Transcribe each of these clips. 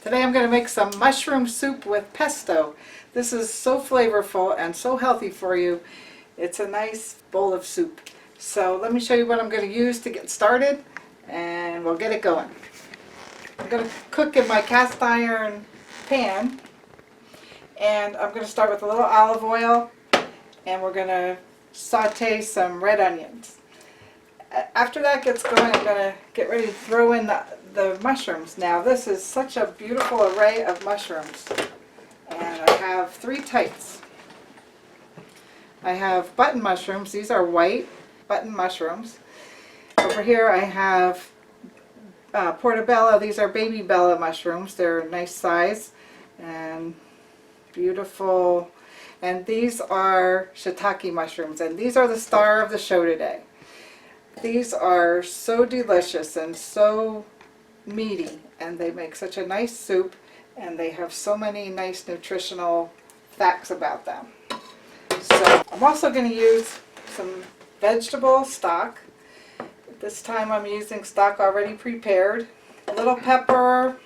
Today I'm going to make some mushroom soup with pesto. This is so flavorful and so healthy for you. It's a nice bowl of soup. So let me show you what I'm going to use to get started and we'll get it going. I'm going to cook in my cast iron pan and I'm going to start with a little olive oil and we're going to saute some red onions. After that gets going, I'm going to get ready to throw in the mushrooms. Now this is such a beautiful array of mushrooms, and I have three types. I have button mushrooms. These are white button mushrooms. Over here I have portobello. These are baby bella mushrooms. They're a nice size and beautiful. And these are shiitake mushrooms, and these are the star of the show today. These are so delicious and so meaty, and they make such a nice soup, and they have so many nice nutritional facts about them. So I'm also going to use some vegetable stock. This time I'm using stock already prepared. A little pepper.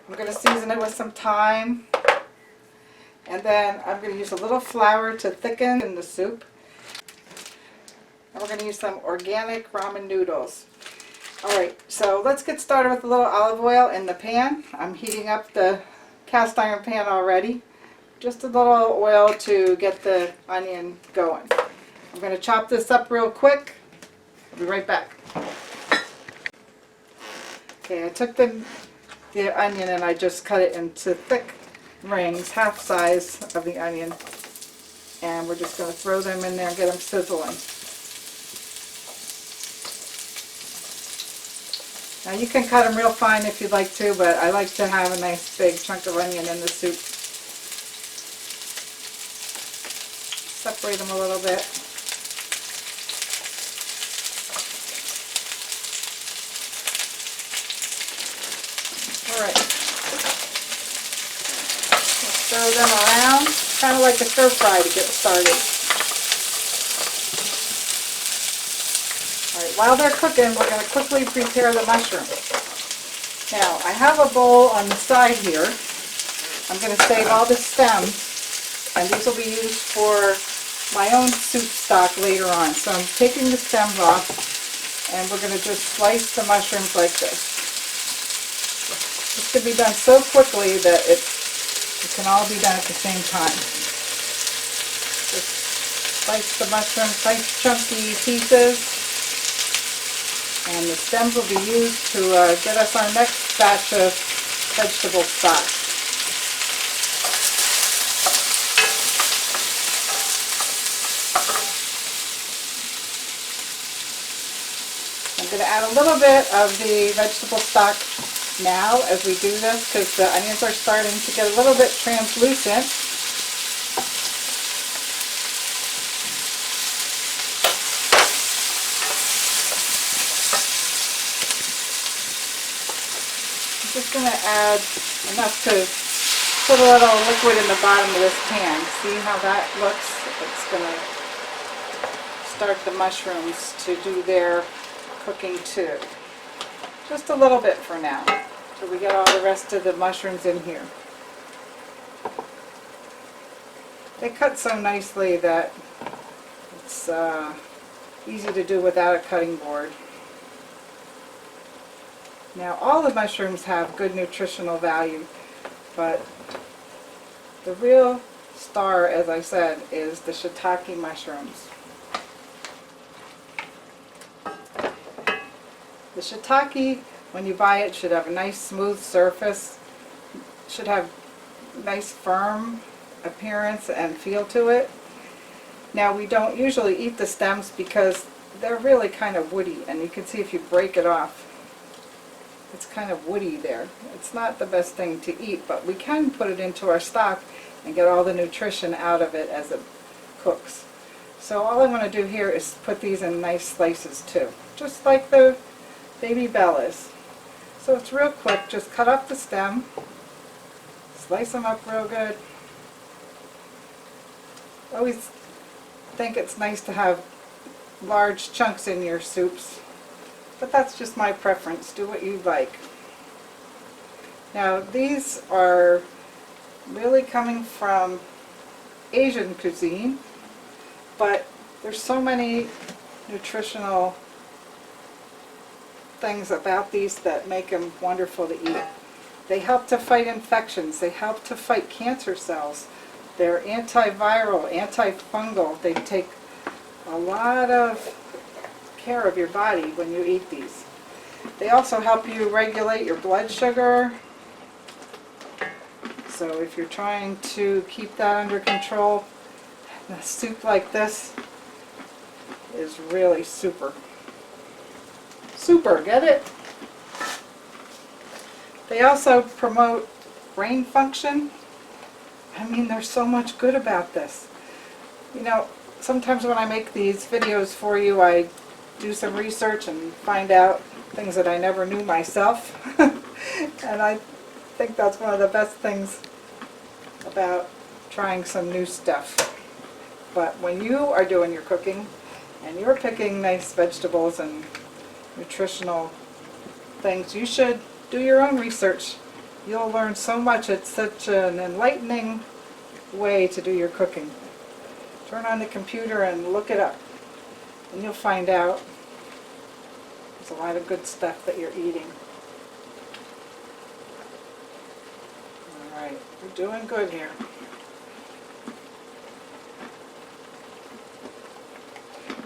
I'm going to season it with some thyme. And then I'm going to use a little flour to thicken in the soup. And we're going to use some organic ramen noodles. Alright, so let's get started with a little olive oil in the pan. I'm heating up the cast iron pan already. Just a little oil to get the onion going. I'm going to chop this up real quick. I'll be right back. Okay, I took the onion and I just cut it into thick rings, half size of the onion. And we're just going to throw them in there and get them sizzling. Now you can cut them real fine if you'd like to, but I like to have a nice big chunk of onion in the soup. Separate them a little bit. Alright. Stir them around, kind of like a stir fry to get started. While they're cooking, we're going to quickly prepare the mushrooms. Now, I have a bowl on the side here. I'm going to save all the stems, and these will be used for my own soup stock later on. So I'm taking the stems off, and we're going to just slice the mushrooms like this. This can be done so quickly that it can all be done at the same time. Just slice the mushrooms, nice chunky pieces. And the stems will be used to get us our next batch of vegetable stock. I'm going to add a little bit of the vegetable stock now as we do this, because the onions are starting to get a little bit translucent. Just going to add enough to put a little liquid in the bottom of this pan. See how that looks? It's going to start the mushrooms to do their cooking too. Just a little bit for now, till we get all the rest of the mushrooms in here. They cut so nicely that it's easy to do without a cutting board. Now all the mushrooms have good nutritional value, but the real star, as I said, is the shiitake mushrooms. The shiitake, when you buy it, should have a nice smooth surface, should have nice firm appearance and feel to it. Now we don't usually eat the stems because they're really kind of woody, and you can see if you break it off, it's kind of woody there. It's not the best thing to eat, but we can put it into our stock and get all the nutrition out of it as it cooks. So all I want to do here is put these in nice slices too, just like the baby bellas. So it's real quick. Just cut up the stem, slice them up real good. I always think it's nice to have large chunks in your soups, but that's just my preference. Do what you like. Now these are really coming from Asian cuisine, but there's so many nutritional things about these that make them wonderful to eat. They help to fight infections. They help to fight cancer cells. They're antiviral, antifungal. They take a lot of care of your body when you eat these. They also help you regulate your blood sugar. So if you're trying to keep that under control, a soup like this is really super. Super, get it? They also promote brain function. I mean, there's so much good about this. You know, sometimes when I make these videos for you, I do some research and find out things that I never knew myself. And I think that's one of the best things about trying some new stuff. But when you are doing your cooking and you're picking nice vegetables and nutritional things, you should do your own research. You'll learn so much. It's such an enlightening way to do your cooking. Turn on the computer and look it up, and you'll find out there's a lot of good stuff that you're eating. Alright, we're doing good here.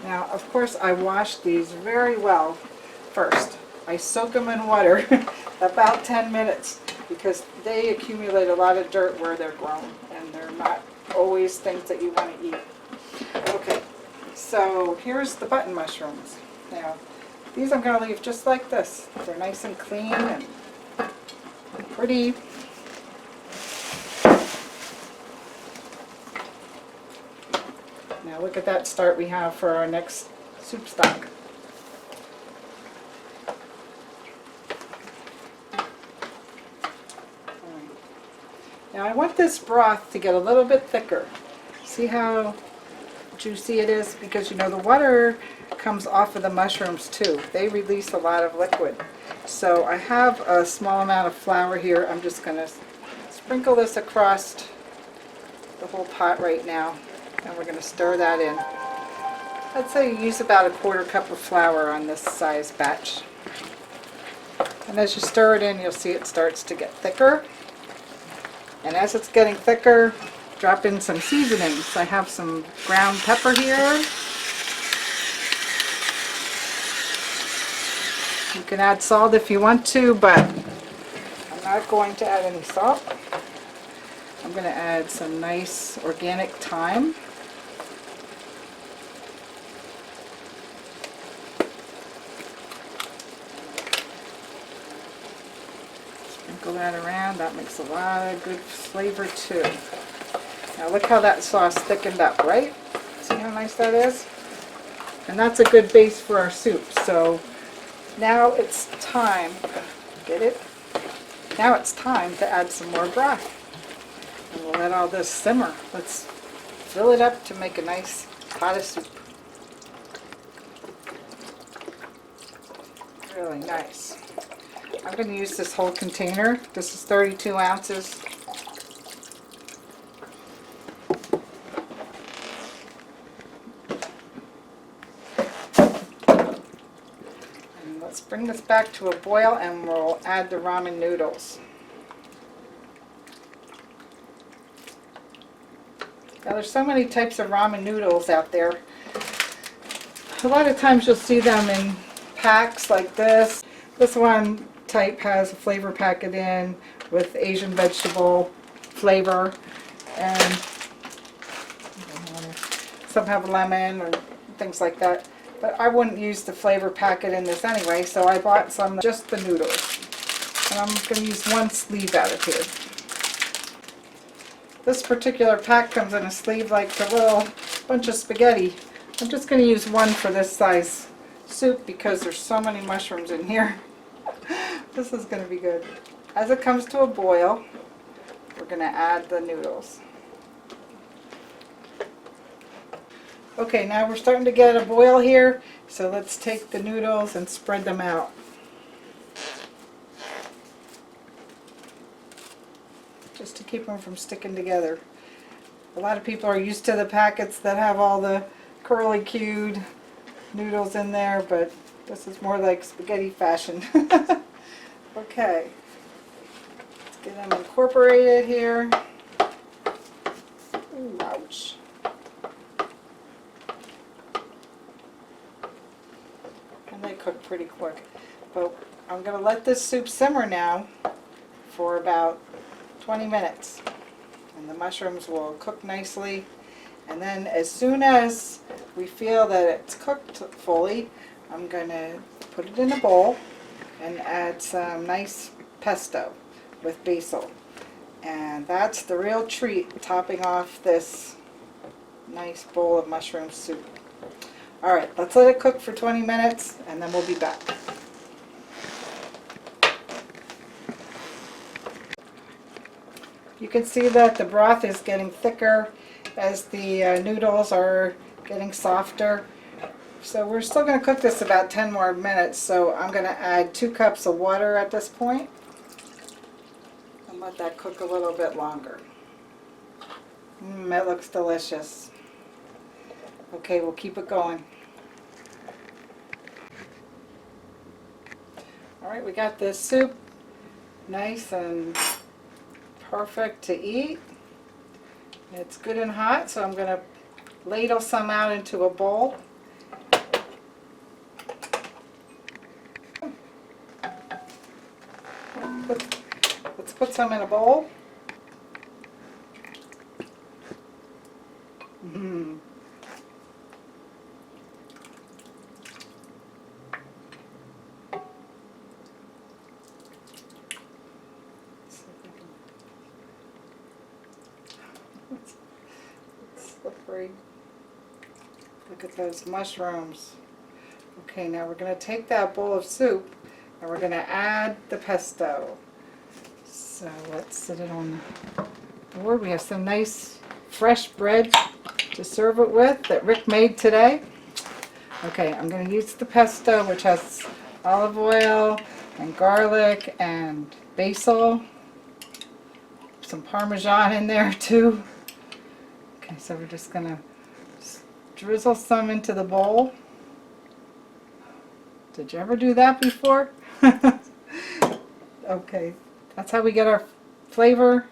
Now, of course, I wash these very well first. I soak them in water about 10 minutes because they accumulate a lot of dirt where they're grown, and they're not always things that you want to eat. Okay, so here's the button mushrooms. Now, these I'm going to leave just like this. They're nice and clean and pretty. Now look at that start we have for our next soup stock. Now I want this broth to get a little bit thicker. See how juicy it is? Because you know the water comes off of the mushrooms too. They release a lot of liquid. So I have a small amount of flour here. I'm just going to sprinkle this across the whole pot right now. And we're going to stir that in. I'd say you use about a 1/4 cup of flour on this size batch. And as you stir it in, you'll see it starts to get thicker. And as it's getting thicker, drop in some seasonings. I have some ground pepper here. You can add salt if you want to, but I'm not going to add any salt. I'm going to add some nice organic thyme. Sprinkle that around. That makes a lot of good flavor too. Now look how that sauce thickened up, right? See how nice that is? And that's a good base for our soup. So now it's time, get it? Now it's time to add some more broth. And we'll let all this simmer. Let's fill it up to make a nice pot of soup. Really nice. I'm going to use this whole container. This is 32 ounces. And let's bring this back to a boil and we'll add the ramen noodles. Now there's so many types of ramen noodles out there. A lot of times you'll see them in packs like this. This one type has a flavor packet in with Asian vegetable flavor, and some have lemon or things like that. But I wouldn't use the flavor packet in this anyway, so I bought some, just the noodles. And I'm going to use one sleeve out of here. This particular pack comes in a sleeve like a little bunch of spaghetti. I'm just going to use one for this size soup because there's so many mushrooms in here. This is going to be good. As it comes to a boil, we're going to add the noodles. Okay, now we're starting to get a boil here, so let's take the noodles and spread them out. just to keep them from sticking together. A lot of people are used to the packets that have all the curly cued noodles in there, but this is more like spaghetti fashion. Okay, let's get them incorporated here. Ooh, ouch. And they cook pretty quick. But I'm going to let this soup simmer now for about 20 minutes. And the mushrooms will cook nicely. And then as soon as we feel that it's cooked fully, I'm going to put it in a bowl and add some nice pesto with basil. And that's the real treat, topping off this nice bowl of mushroom soup. Alright, let's let it cook for 20 minutes and then we'll be back. You can see that the broth is getting thicker as the noodles are getting softer. So we're still going to cook this about 10 more minutes, so I'm going to add 2 cups of water at this point and let that cook a little bit longer. It looks delicious. Okay, we'll keep it going. Alright, we got this soup nice and perfect to eat. It's good and hot, so I'm going to ladle some out into a bowl. Let's put some in a bowl. It's slippery. Look at those mushrooms. Okay, now we're going to take that bowl of soup and we're going to add the pesto. So let's set it on the board. We have some nice fresh bread to serve it with that Rick made today. Okay, I'm going to use the pesto, which has olive oil and garlic and basil. Some Parmesan in there too. Okay, so we're just going to drizzle some into the bowl. Did you ever do that before? Okay, that's how we get our flavor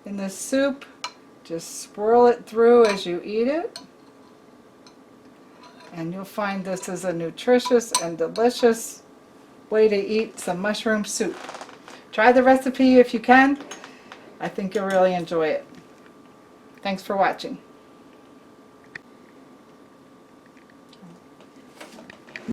in this soup. Just swirl it through as you eat it. And you'll find this is a nutritious and delicious way to eat some mushroom soup. Try the recipe if you can. I think you'll really enjoy it. Thanks for watching.